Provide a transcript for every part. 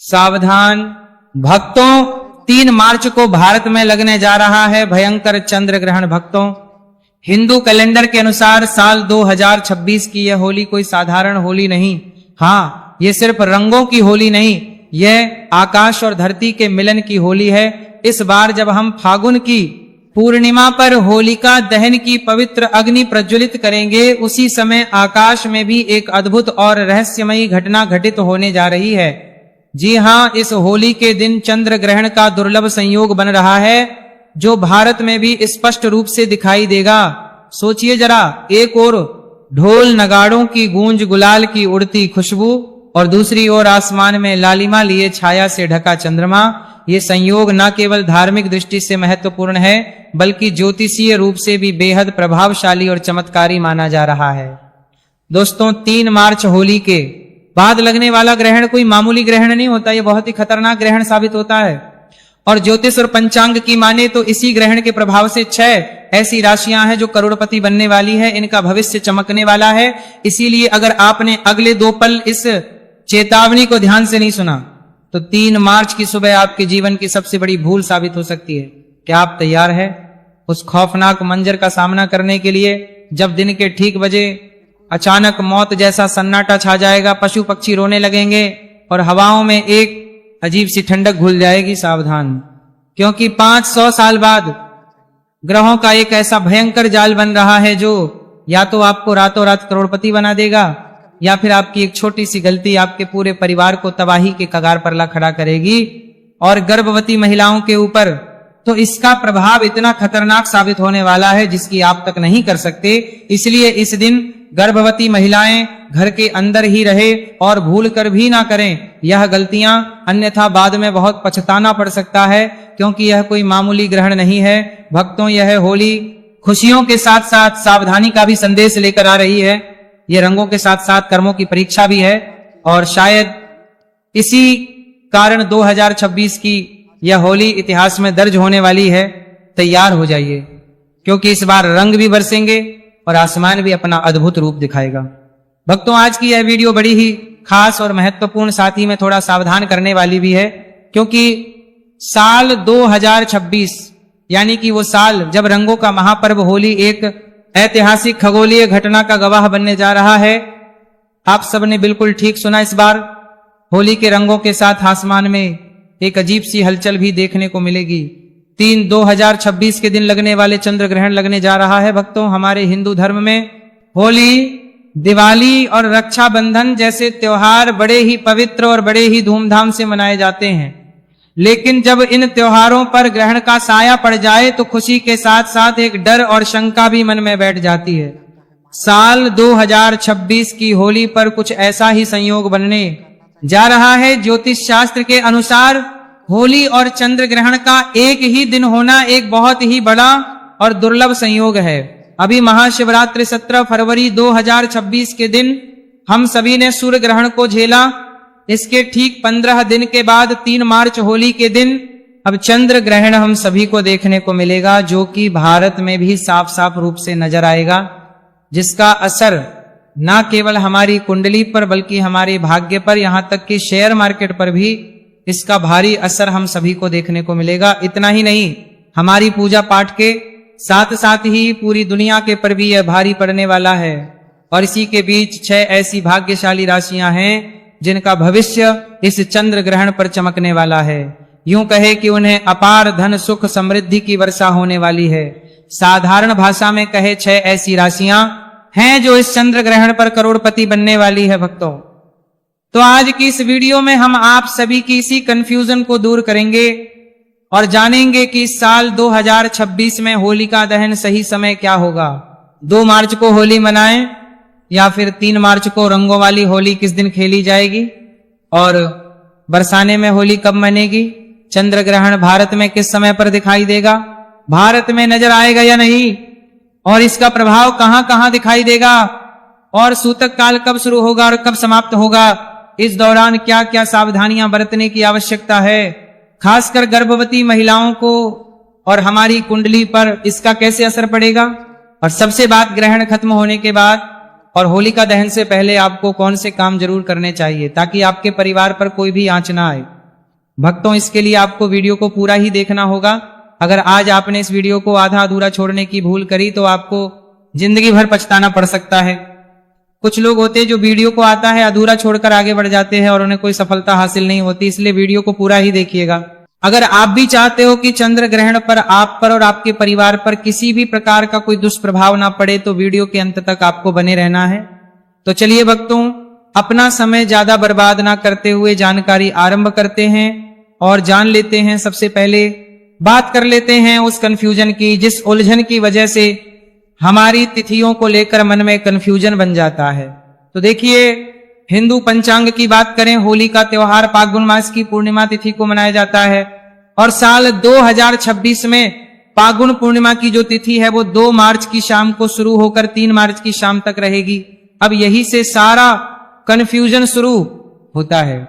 सावधान भक्तों, 3 मार्च को भारत में लगने जा रहा है भयंकर चंद्र ग्रहण। भक्तों, हिंदू कैलेंडर के अनुसार साल 2026 की यह होली कोई साधारण होली नहीं। हाँ, ये सिर्फ रंगों की होली नहीं, यह आकाश और धरती के मिलन की होली है। इस बार जब हम फागुन की पूर्णिमा पर होलिका दहन की पवित्र अग्नि प्रज्वलित करेंगे, उसी समय आकाश में भी एक अद्भुत और रहस्यमयी घटना घटित होने जा रही है। जी हाँ, इस होली के दिन चंद्र ग्रहण का दुर्लभ संयोग बन रहा है, जो भारत में भी स्पष्ट रूप से दिखाई देगा। सोचिए जरा, एक ओर ढोल नगाड़ों की गूंज, गुलाल की उड़ती खुशबू, और दूसरी ओर आसमान में लालिमा लिए छाया से ढका चंद्रमा। ये संयोग न केवल धार्मिक दृष्टि से महत्वपूर्ण है, बल्कि ज्योतिषीय रूप से भी बेहद प्रभावशाली और चमत्कारी माना जा रहा है। दोस्तों, 3 मार्च होली के बाद लगने वाला ग्रहण कोई मामूली ग्रहण नहीं होता, ये बहुत ही खतरनाक ग्रहण साबित होता है। और ज्योतिष और पंचांग की माने तो इसी ग्रहण के प्रभाव से 6 ऐसी राशियां हैं जो करोड़पति बनने वाली है, इनका भविष्य चमकने वाला है। इसीलिए अगर आपने अगले 2 पल इस चेतावनी को ध्यान से नहीं सुना, तो 3 मार्च की सुबह आपके जीवन की सबसे बड़ी भूल साबित हो सकती है। क्या आप तैयार हैं उस खौफनाक मंजर का सामना करने के लिए, जब दिन के ठीक बजे अचानक मौत जैसा सन्नाटा छा जाएगा, पशु पक्षी रोने लगेंगे और हवाओं में एक अजीब सी ठंडक घुल जाएगी? सावधान, क्योंकि 500 साल बाद ग्रहों का एक ऐसा भयंकर जाल बन रहा है जो या तो आपको रातों रात करोड़पति बना देगा, या फिर आपकी एक छोटी सी गलती आपके पूरे परिवार को तबाही के कगार पर ला खड़ा करेगी। और गर्भवती महिलाओं के ऊपर तो इसका प्रभाव इतना खतरनाक साबित होने वाला है जिसकी आप तक नहीं कर सकते। इसलिए इस दिन गर्भवती महिलाएं घर के अंदर ही रहे और भूल कर भी ना करें यह गलतियां, अन्यथा बाद में बहुत पछताना पड़ सकता है, क्योंकि यह कोई मामूली ग्रहण नहीं है। भक्तों, यह होली खुशियों के साथ साथ सावधानी का भी संदेश लेकर आ रही है। ये रंगों के साथ साथ कर्मों की परीक्षा भी है, और शायद इसी कारण 2026 की यह होली इतिहास में दर्ज होने वाली है। तैयार हो जाइए, क्योंकि इस बार रंग भी बरसेंगे और आसमान भी अपना अद्भुत रूप दिखाएगा। भक्तों, आज की यह वीडियो बड़ी ही खास और महत्वपूर्ण, साथ ही में थोड़ा सावधान करने वाली भी है, क्योंकि साल 2026 यानी कि वो साल जब रंगों का महापर्व होली एक ऐतिहासिक खगोलीय घटना का गवाह बनने जा रहा है। आप सबने बिल्कुल ठीक सुना, इस बार होली के रंगों के साथ आसमान में एक अजीब सी हलचल भी देखने को मिलेगी। 3/2026 के दिन लगने वाले चंद्र ग्रहण लगने जा रहा है। भक्तों, हमारे हिंदू धर्म में होली, दिवाली और रक्षाबंधन जैसे त्योहार बड़े ही पवित्र और बड़े ही धूमधाम से मनाए जाते हैं, लेकिन जब इन त्योहारों पर ग्रहण का साया पड़ जाए तो खुशी के साथ साथ एक डर और शंका भी मन में बैठ जाती है। साल 2026 की होली पर कुछ ऐसा ही संयोग बनने जा रहा है। ज्योतिष शास्त्र के अनुसार होली और चंद्र ग्रहण का एक ही दिन होना एक बहुत ही बड़ा और दुर्लभ संयोग है। अभी महाशिवरात्रि 17 फरवरी 2026 के दिन हम सभी ने सूर्य ग्रहण को झेला। इसके ठीक 15 दिन के बाद 3 मार्च होली के दिन अब चंद्र ग्रहण हम सभी को देखने को मिलेगा, जो कि भारत में भी साफ साफ रूप से नजर आएगा, जिसका असर न केवल हमारी कुंडली पर बल्कि हमारे भाग्य पर, यहां तक कि शेयर मार्केट पर भी इसका भारी असर हम सभी को देखने को मिलेगा। इतना ही नहीं, हमारी पूजा पाठ के साथ साथ ही पूरी दुनिया के पर भी यह भारी पड़ने वाला है। और इसी के बीच 6 ऐसी भाग्यशाली राशियां हैं जिनका भविष्य इस चंद्र ग्रहण पर चमकने वाला है। यूं कहे कि उन्हें अपार धन, सुख, समृद्धि की वर्षा होने वाली है। साधारण भाषा में कहे 6 ऐसी राशियां हैं जो इस चंद्र ग्रहण पर करोड़पति बनने वाली है। भक्तों, तो आज की इस वीडियो में हम आप सभी की इसी कंफ्यूजन को दूर करेंगे और जानेंगे कि इस साल 2026 में होलिका दहन सही समय क्या होगा। 2 मार्च को होली मनाएं या फिर 3 मार्च को रंगों वाली होली किस दिन खेली जाएगी, और बरसाने में होली कब मनेगी, चंद्र ग्रहण भारत में किस समय पर दिखाई देगा, भारत में नजर आएगा या नहीं, और इसका प्रभाव कहां कहां दिखाई देगा, और सूतक काल कब शुरू होगा और कब समाप्त होगा, इस दौरान क्या क्या सावधानियां बरतने की आवश्यकता है, खासकर गर्भवती महिलाओं को और हमारी कुंडली पर इसका कैसे असर पड़ेगा। और सबसे बात ग्रहण खत्म होने के बाद और होलिका दहन से पहले आपको कौन से काम जरूर करने चाहिए ताकि आपके परिवार पर कोई भी आंच ना आए। भक्तों, इसके लिए आपको वीडियो को पूरा ही देखना होगा। अगर आज आपने इस वीडियो को आधा अधूरा छोड़ने की भूल करी तो आपको जिंदगी भर पछताना पड़ सकता है। कुछ लोग होते हैं जो वीडियो को आता है अधूरा छोड़कर आगे बढ़ जाते हैं और उन्हें कोई सफलता हासिल नहीं होती, इसलिए वीडियो को पूरा ही देखिएगा। अगर आप भी चाहते हो कि चंद्र ग्रहण पर आप पर और आपके परिवार पर किसी भी प्रकार का कोई दुष्प्रभाव ना पड़े तो वीडियो के अंत तक आपको बने रहना है। तो चलिए भक्तों, अपना समय ज्यादा बर्बाद ना करते हुए जानकारी आरंभ करते हैं और जान लेते हैं। सबसे पहले बात कर लेते हैं उस कंफ्यूजन की, जिस उलझन की वजह से हमारी तिथियों को लेकर मन में कंफ्यूजन बन जाता है। तो देखिए, हिंदू पंचांग की बात करें, होली का त्योहार फाल्गुन मास की पूर्णिमा तिथि को मनाया जाता है और साल 2026 में फाल्गुन पूर्णिमा की जो तिथि है वो 2 मार्च की शाम को शुरू होकर 3 मार्च की शाम तक रहेगी। अब यही से सारा कंफ्यूजन शुरू होता है।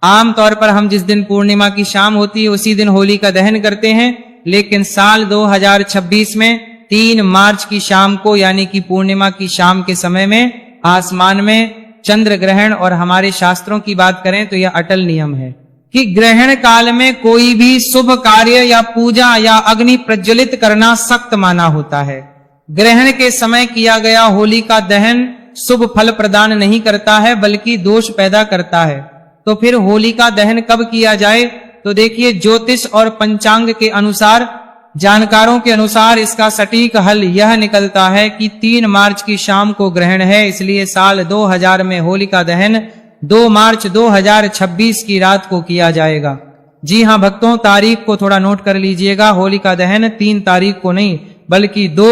आमतौर पर हम जिस दिन पूर्णिमा की शाम होती है उसी दिन होली का दहन करते हैं, लेकिन साल 2026 में 3 मार्च की शाम को यानी कि पूर्णिमा की शाम के समय में आसमान में चंद्र ग्रहण, और हमारे शास्त्रों की बात करें तो यह अटल नियम है कि ग्रहण काल में कोई भी शुभ कार्य या पूजा या अग्नि प्रज्वलित करना सख्त माना होता है। ग्रहण के समय किया गया होली का दहन शुभ फल प्रदान नहीं करता है बल्कि दोष पैदा करता है। तो फिर होली का दहन कब किया जाए? तो देखिए, ज्योतिष और पंचांग के अनुसार, जानकारों के अनुसार इसका सटीक हल यह निकलता है कि 3 मार्च की शाम को ग्रहण है, इसलिए साल 2000 में होली का दहन 2 मार्च 2026 की रात को किया जाएगा। जी हां भक्तों, तारीख को थोड़ा नोट कर लीजिएगा। होली का दहन 3 तारीख को नहीं बल्कि 2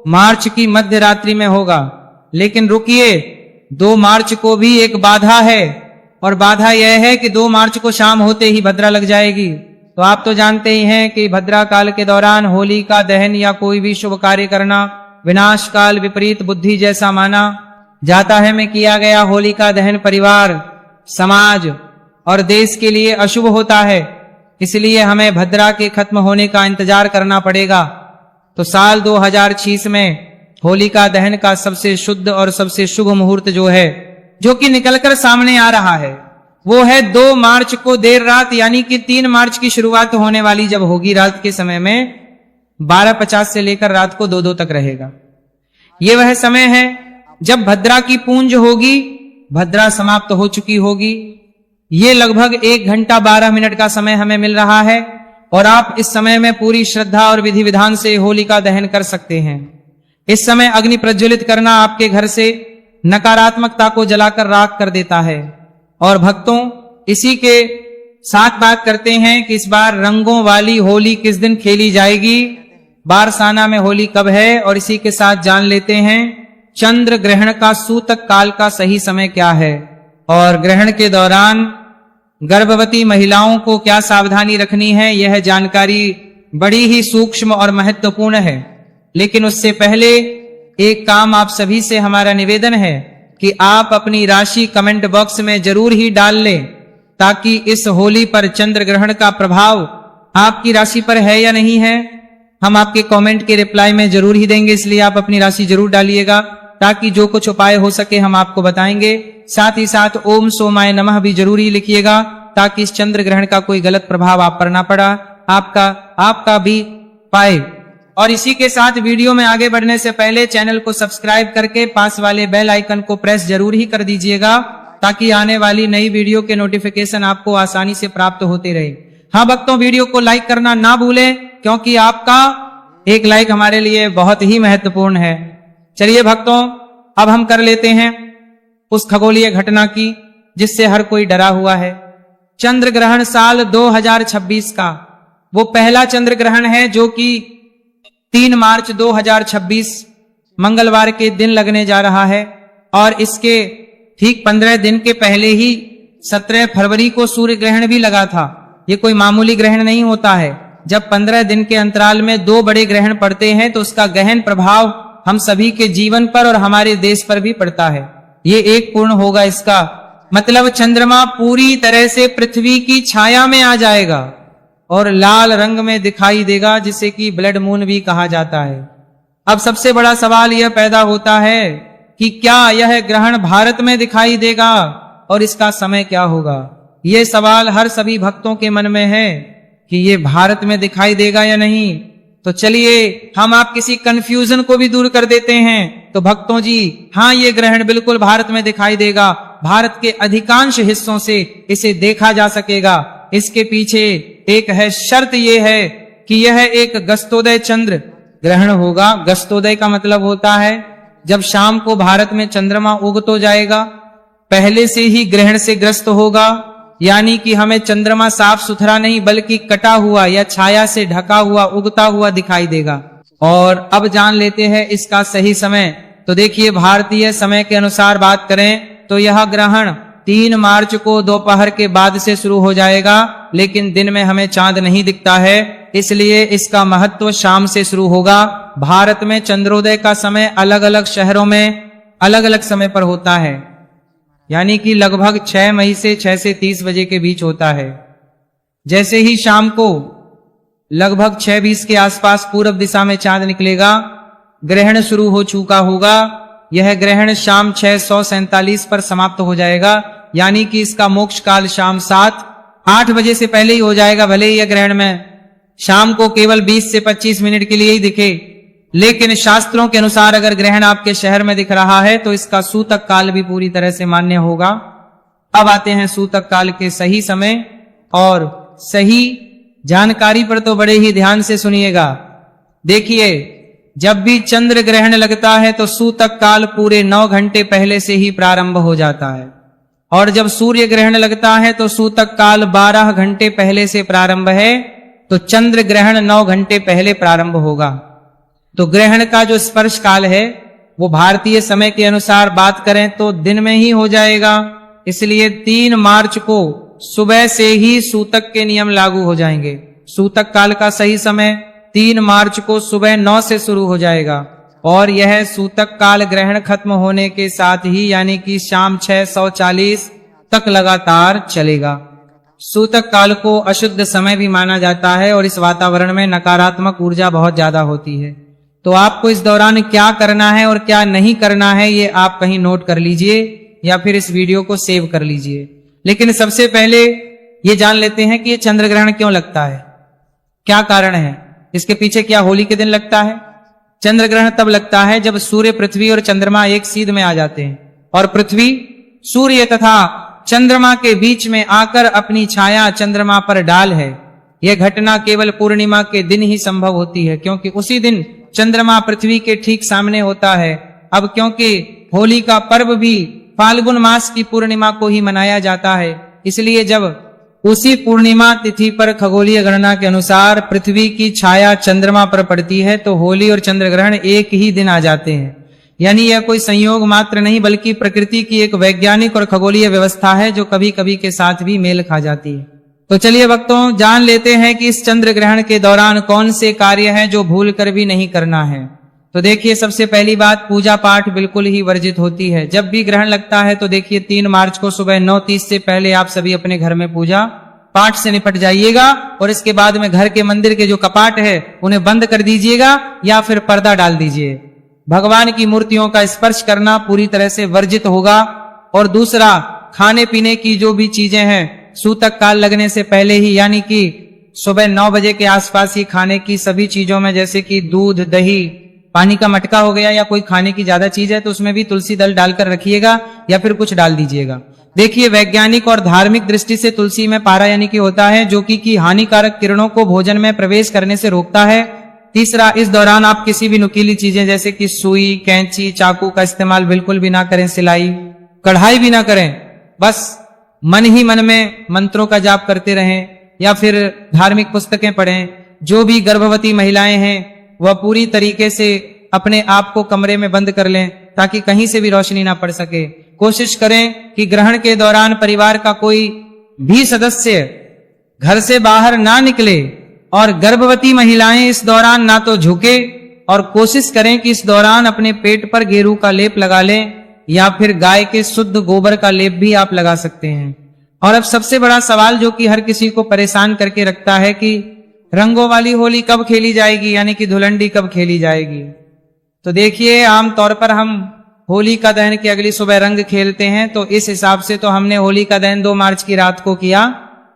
मार्च की मध्य रात्रि में होगा। लेकिन रुकिए, 2 मार्च को भी एक बाधा है और बाधा यह है कि 2 मार्च को शाम होते ही भद्रा लग जाएगी। तो आप तो जानते ही हैं कि भद्रा काल के दौरान होली का दहन या कोई भी शुभ कार्य करना विनाश काल विपरीत बुद्धि जैसा माना जाता है। में किया गया होली का दहन परिवार, समाज और देश के लिए अशुभ होता है, इसलिए हमें भद्रा के खत्म होने का इंतजार करना पड़ेगा। तो साल 2006 में होली का दहन का सबसे शुद्ध और सबसे शुभ मुहूर्त जो कि निकलकर सामने आ रहा है वो है 2 मार्च को देर रात, यानी कि 3 मार्च की शुरुआत होने वाली जब होगी रात के समय में 12:50 से लेकर रात को 2-2 तक रहेगा। ये वह समय है जब भद्रा की पूंज होगी, भद्रा समाप्त हो चुकी होगी। ये लगभग 1 घंटा 12 मिनट का समय हमें मिल रहा है और आप इस समय में पूरी श्रद्धा और विधि विधान से होली का दहन कर सकते हैं। इस समय अग्नि प्रज्वलित करना आपके घर से नकारात्मकता को जलाकर राख कर देता है। और भक्तों, इसी के साथ बात करते हैं कि इस बार रंगों वाली होली किस दिन खेली जाएगी, बारसाना में होली कब है, और इसी के साथ जान लेते हैं चंद्र ग्रहण का सूतक काल का सही समय क्या है और ग्रहण के दौरान गर्भवती महिलाओं को क्या सावधानी रखनी है। यह जानकारी बड़ी ही सूक्ष्म और महत्वपूर्ण है। लेकिन उससे पहले एक काम आप सभी से हमारा निवेदन है कि आप अपनी राशि कमेंट बॉक्स में जरूर ही डाल लें, ताकि इस होली पर चंद्र ग्रहण का प्रभाव आपकी राशि पर है या नहीं है हम आपके कमेंट के रिप्लाई में जरूर ही देंगे। इसलिए आप अपनी राशि जरूर डालिएगा, ताकि जो कुछ उपाय हो सके हम आपको बताएंगे। साथ ही साथ ओम सोमाय नमः भी जरूर ही लिखिएगा, ताकि इस चंद्र ग्रहण का कोई गलत प्रभाव आप पर ना पड़ा, आपका भी पाए। और इसी के साथ वीडियो में आगे बढ़ने से पहले चैनल को सब्सक्राइब करके पास वाले बेल आइकन को प्रेस जरूर ही कर दीजिएगा, ताकि आने वाली नई वीडियो के नोटिफिकेशन आपको आसानी से प्राप्त होते रहे। हाँ भक्तों, वीडियो को लाइक करना ना भूलें, क्योंकि आपका एक लाइक हमारे लिए बहुत ही महत्वपूर्ण है। चलिए भक्तों, अब हम कर लेते हैं उस खगोलीय घटना की जिससे हर कोई डरा हुआ है। चंद्र ग्रहण साल 2026 का वो पहला चंद्र ग्रहण है जो कि 3 मार्च 2026 मंगलवार के दिन लगने जा रहा है। और इसके ठीक 15 दिन के पहले ही 17 फरवरी को सूर्य ग्रहण भी लगा था। ये कोई मामूली ग्रहण नहीं होता है। जब 15 दिन के अंतराल में 2 बड़े ग्रहण पड़ते हैं तो उसका गहन प्रभाव हम सभी के जीवन पर और हमारे देश पर भी पड़ता है। ये एक पूर्ण होगा, इसका मतलब चंद्रमा पूरी तरह से पृथ्वी की छाया में आ जाएगा और लाल रंग में दिखाई देगा, जिसे कि ब्लड मून भी कहा जाता है। अब सबसे बड़ा सवाल यह पैदा होता है कि क्या यह ग्रहण भारत में दिखाई देगा और इसका समय क्या होगा। ये सवाल हर सभी भक्तों के मन में है कि ये भारत में दिखाई देगा या नहीं। तो चलिए हम आप किसी कंफ्यूजन को भी दूर कर देते हैं। तो भक्तों जी, हाँ, ये ग्रहण बिल्कुल भारत में दिखाई देगा। भारत के अधिकांश हिस्सों से इसे देखा जा सकेगा। इसके पीछे एक है शर्त, ये है कि यह एक गस्तोदय चंद्र ग्रहण होगा। गस्तोदय का मतलब होता है जब शाम को भारत में चंद्रमा उग तो जाएगा, पहले से ही ग्रहण से ग्रस्त होगा, यानी कि हमें चंद्रमा साफ सुथरा नहीं बल्कि कटा हुआ या छाया से ढका हुआ उगता हुआ दिखाई देगा। और अब जान लेते हैं इसका सही समय। तो देखिए, भारतीय समय के अनुसार बात करें तो यह ग्रहण 3 मार्च को दोपहर के बाद से शुरू हो जाएगा, लेकिन दिन में हमें चांद नहीं दिखता है, इसलिए इसका महत्व शाम से शुरू होगा। भारत में चंद्रोदय का समय अलग अलग शहरों में अलग अलग समय पर होता है, यानी कि लगभग 6 मई से 6 से 30 बजे के बीच होता है। जैसे ही शाम को लगभग 6:20 के आसपास पूरब दिशा में चांद निकलेगा, ग्रहण शुरू हो चुका होगा। यह ग्रहण शाम 6:47 पर समाप्त हो जाएगा, यानी कि इसका मोक्ष काल शाम 7-8 बजे से पहले ही हो जाएगा। भले ही यह ग्रहण में शाम को केवल 20 से 25 मिनट के लिए ही दिखे, लेकिन शास्त्रों के अनुसार अगर ग्रहण आपके शहर में दिख रहा है तो इसका सूतक काल भी पूरी तरह से मान्य होगा। अब आते हैं सूतक काल के सही समय और सही जानकारी पर, तो बड़े ही ध्यान से सुनिएगा। देखिए, जब भी चंद्र ग्रहण लगता है तो सूतक काल पूरे 9 घंटे पहले से ही प्रारंभ हो जाता है, और जब सूर्य ग्रहण लगता है तो सूतक काल 12 घंटे पहले से प्रारंभ है। तो चंद्र ग्रहण 9 घंटे पहले प्रारंभ होगा। तो ग्रहण का जो स्पर्श काल है वो भारतीय समय के अनुसार बात करें तो दिन में ही हो जाएगा, इसलिए 3 मार्च को सुबह से ही सूतक के नियम लागू हो जाएंगे। सूतक काल का सही समय 3 मार्च को सुबह 9 से शुरू हो जाएगा, और यह सूतक काल ग्रहण खत्म होने के साथ ही यानी कि शाम 6:40 तक लगातार चलेगा। सूतक काल को अशुद्ध समय भी माना जाता है, और इस वातावरण में नकारात्मक ऊर्जा बहुत ज्यादा होती है। तो आपको इस दौरान क्या करना है और क्या नहीं करना है ये आप कहीं नोट कर लीजिए या फिर इस वीडियो को सेव कर लीजिए। लेकिन सबसे पहले ये जान लेते हैं कि ये चंद्र ग्रहण क्यों लगता है, क्या कारण है, इसके पीछे क्या होली के दिन लगता है। चंद्र ग्रहण तब लगता है जब सूर्य, पृथ्वी और चंद्रमा एक सीध में आ जाते हैं, और पृथ्वी सूर्य तथा चंद्रमा के बीच में आकर अपनी छाया चंद्रमा पर डाल है। यह घटना केवल पूर्णिमा के दिन ही संभव होती है, क्योंकि उसी दिन चंद्रमा पृथ्वी के ठीक सामने होता है। अब क्योंकि होली का पर्व भी फाल्गुन मास की पूर्णिमा को ही मनाया जाता है, इसलिए जब उसी पूर्णिमा तिथि पर खगोलीय गणना के अनुसार पृथ्वी की छाया चंद्रमा पर पड़ती है तो होली और चंद्र ग्रहण एक ही दिन आ जाते हैं। यानी यह कोई संयोग मात्र नहीं बल्कि प्रकृति की एक वैज्ञानिक और खगोलीय व्यवस्था है जो कभी कभी के साथ भी मेल खा जाती है। तो चलिए भक्तों, जान लेते हैं कि इस चंद्र ग्रहण के दौरान कौन से कार्य हैं जो भूल कर भी नहीं करना है। तो देखिए, सबसे पहली बात, पूजा पाठ बिल्कुल ही वर्जित होती है। जब भी ग्रहण लगता है तो देखिए 3 मार्च को सुबह 9:30 से पहले आप सभी अपने घर में पूजा पाठ से निपट जाइएगा, और इसके बाद में घर के मंदिर के जो कपाट है उन्हें बंद कर दीजिएगा या फिर पर्दा डाल दीजिए। भगवान की मूर्तियों का स्पर्श करना पूरी तरह से वर्जित होगा। और दूसरा, खाने पीने की जो भी चीजें हैं सूतक काल लगने से पहले ही यानी कि सुबह 9 बजे के आसपास ही खाने की सभी चीजों में, जैसे कि दूध, दही, पानी का मटका हो गया या कोई खाने की ज्यादा चीज है तो उसमें भी तुलसी दल डालकर रखिएगा या फिर कुछ डाल दीजिएगा। देखिए, वैज्ञानिक और धार्मिक दृष्टि से तुलसी में पारा यानी कि होता है जो कि हानिकारक किरणों को भोजन में प्रवेश करने से रोकता है। तीसरा, इस दौरान आप किसी भी नुकीली चीजें जैसे कि सुई, कैंची, चाकू का इस्तेमाल बिल्कुल भी ना करें, सिलाई, कढ़ाई भी ना करें। बस मन ही मन में मंत्रों का जाप करते रहें या फिर धार्मिक पुस्तकें पढ़ें। जो भी गर्भवती महिलाएं हैं वह पूरी तरीके से अपने आप को कमरे में बंद कर लें ताकि कहीं से भी रोशनी ना पड़ सके। कोशिश करें कि ग्रहण के दौरान परिवार का कोई भी सदस्य घर से बाहर ना निकले, और गर्भवती महिलाएं इस दौरान ना तो झुके, और कोशिश करें कि इस दौरान अपने पेट पर गेरू का लेप लगा लें या फिर गाय के शुद्ध गोबर का लेप भी आप लगा सकते हैं। और अब सबसे बड़ा सवाल जो कि हर किसी को परेशान करके रखता है कि रंगों वाली होली कब खेली जाएगी, यानी कि धुलंडी कब खेली जाएगी। तो देखिए, आमतौर पर हम होलिका दहन की अगली सुबह रंग खेलते हैं, तो इस हिसाब से तो हमने होलिका दहन 2 मार्च की रात को किया।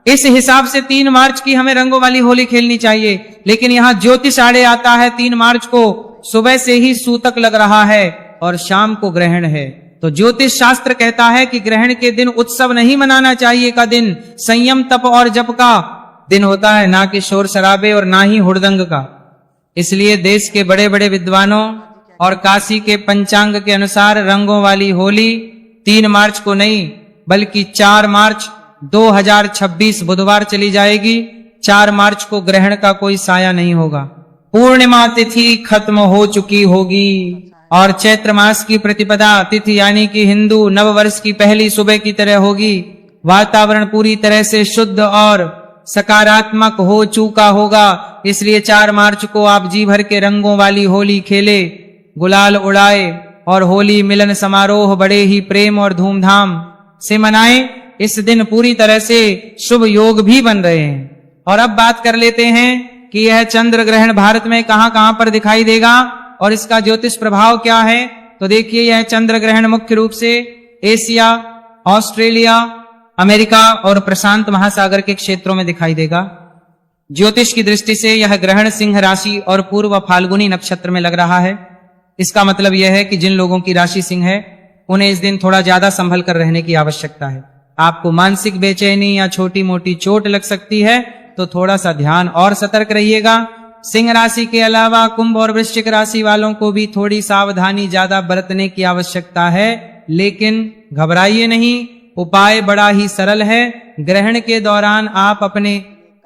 इस हिसाब से 3 मार्च की हमें रंगों वाली होली खेलनी चाहिए। लेकिन यहाँ ज्योतिष आड़े आता है, 3 मार्च को सुबह से ही सूतक लग रहा है और शाम को ग्रहण है। तो ज्योतिष शास्त्र कहता है कि ग्रहण के दिन उत्सव नहीं मनाना चाहिए का दिन संयम तप और जप का दिन होता है, ना कि शोर शराबे और ना ही हुड़दंग का। इसलिए देश के बड़े बड़े विद्वानों और काशी के पंचांग के अनुसार रंगों वाली होली 3 मार्च को नहीं बल्कि 4 मार्च 2026 बुधवार चली जाएगी। 4 मार्च को ग्रहण का कोई साया नहीं होगा। पूर्णिमा तिथि खत्म हो चुकी होगी और चैत्र मास की प्रतिपदा तिथि यानी कि हिंदू नववर्ष की पहली सुबह की तरह होगी। वातावरण पूरी तरह से शुद्ध और सकारात्मक हो चुका होगा। इसलिए 4 मार्च को आप जी भर के रंगों वाली होली खेले, गुलाल उड़ाए और होली मिलन समारोह बड़े ही प्रेम और धूमधाम से मनाएं। इस दिन पूरी तरह से शुभ योग भी बन रहे हैं। और अब बात कर लेते हैं कि यह चंद्र ग्रहण भारत में कहां कहां पर दिखाई देगा और इसका ज्योतिष प्रभाव क्या है। तो देखिए, यह चंद्र ग्रहण मुख्य रूप से एशिया, ऑस्ट्रेलिया, अमेरिका और प्रशांत महासागर के क्षेत्रों में दिखाई देगा। ज्योतिष की दृष्टि से यह ग्रहण सिंह राशि और पूर्व फाल्गुनी नक्षत्र में लग रहा है। इसका मतलब यह है कि जिन लोगों की राशि सिंह है उन्हें इस दिन थोड़ा ज्यादा संभल कर रहने की आवश्यकता है। आपको मानसिक बेचैनी या छोटी मोटी चोट लग सकती है, तो थोड़ा सा ध्यान और सतर्क रहिएगा। सिंह राशि के अलावा कुंभ और वृश्चिक राशि वालों को भी थोड़ी सावधानी ज्यादा बरतने की आवश्यकता है, लेकिन घबराइए नहीं। उपाय बड़ा ही सरल है। ग्रहण के दौरान आप अपने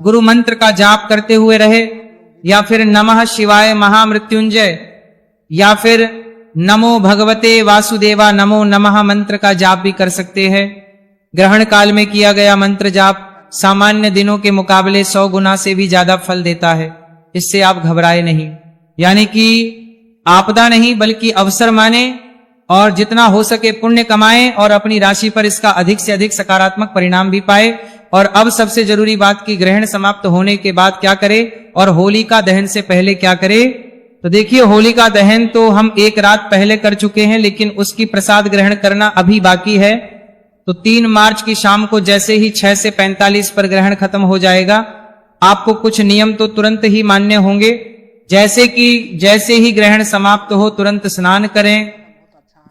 गुरु मंत्र का जाप करते हुए रहे, या फिर नमः शिवाय महामृत्युंजय या फिर नमो भगवते वासुदेवा नमो नमः मंत्र का जाप भी कर सकते हैं। ग्रहण काल में किया गया मंत्र जाप सामान्य दिनों के मुकाबले 100 गुना से भी ज्यादा फल देता है। इससे आप घबराए नहीं, यानी कि आपदा नहीं बल्कि अवसर माने और जितना हो सके पुण्य कमाएं और अपनी राशि पर इसका अधिक से अधिक सकारात्मक परिणाम भी पाए। और अब सबसे जरूरी बात कि ग्रहण समाप्त होने के बाद क्या करें और होलिका दहन से पहले क्या करें। तो देखिए, होलिका दहन तो हम 1 रात पहले कर चुके हैं, लेकिन उसकी प्रसाद ग्रहण करना अभी बाकी है। तो 3 मार्च की शाम को जैसे ही 6 से 45 पर ग्रहण खत्म हो जाएगा, आपको कुछ नियम तो तुरंत ही मान्य होंगे। जैसे कि जैसे ही ग्रहण समाप्त हो तुरंत स्नान करें,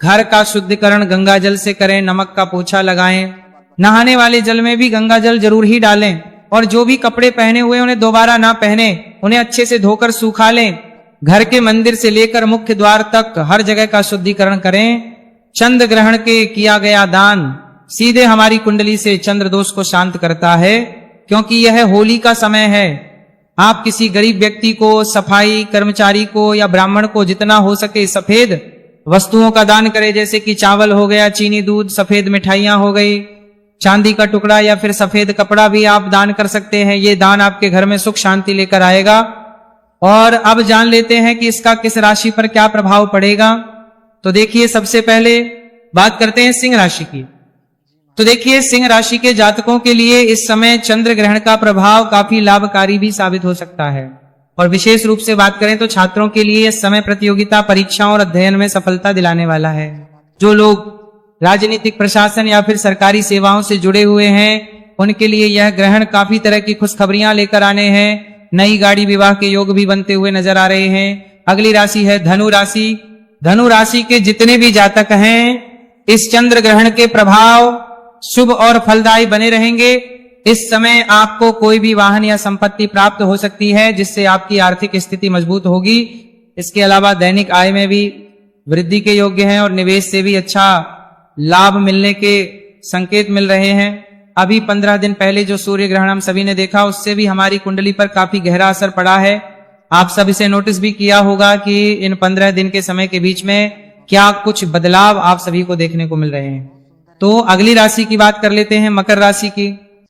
घर का शुद्धिकरण गंगा जल से करें, नमक का पोछा लगाएं, नहाने वाले जल में भी गंगा जल जरूर ही डालें और जो भी कपड़े पहने हुए उन्हें दोबारा ना पहने, उन्हें अच्छे से धोकर सूखा लें। घर के मंदिर से लेकर मुख्य द्वार तक हर जगह का शुद्धिकरण करें। चंद्र ग्रहण के किया गया दान सीधे हमारी कुंडली से चंद्र दोष को शांत करता है, क्योंकि यह होली का समय है। आप किसी गरीब व्यक्ति को, सफाई कर्मचारी को या ब्राह्मण को जितना हो सके सफेद वस्तुओं का दान करें, जैसे कि चावल हो गया, चीनी दूध, सफेद मिठाइयां हो गई, चांदी का टुकड़ा या फिर सफेद कपड़ा भी आप दान कर सकते हैं। ये दान आपके घर में सुख शांति लेकर आएगा। और अब जान लेते हैं कि इसका किस राशि पर क्या प्रभाव पड़ेगा। तो देखिए, सबसे पहले बात करते हैं सिंह राशि की। तो देखिए, सिंह राशि के जातकों के लिए इस समय चंद्र ग्रहण का प्रभाव काफी लाभकारी भी साबित हो सकता है। और विशेष रूप से बात करें तो छात्रों के लिए इस समय प्रतियोगिता परीक्षाओं और अध्ययन में सफलता दिलाने वाला है। जो लोग राजनीतिक प्रशासन या फिर सरकारी सेवाओं से जुड़े हुए हैं उनके लिए यह ग्रहण काफी तरह की खुशखबरियां लेकर आने हैं। नई गाड़ी, विवाह के योग भी बनते हुए नजर आ रहे हैं। अगली राशि है धनु राशि। धनु राशि के जितने भी जातक हैं, इस चंद्र ग्रहण के प्रभाव शुभ और फलदायी बने रहेंगे। इस समय आपको कोई भी वाहन या संपत्ति प्राप्त हो सकती है, जिससे आपकी आर्थिक स्थिति मजबूत होगी। इसके अलावा दैनिक आय में भी वृद्धि के योग्य हैं और निवेश से भी अच्छा लाभ मिलने के संकेत मिल रहे हैं। अभी 15 दिन पहले जो सूर्य ग्रहण हम सभी ने देखा, उससे भी हमारी कुंडली पर काफी गहरा असर पड़ा है। आप सब इसे नोटिस भी किया होगा कि इन 15 दिन के समय के बीच में क्या कुछ बदलाव आप सभी को देखने को मिल रहे हैं। तो अगली राशि की बात कर लेते हैं, मकर राशि की।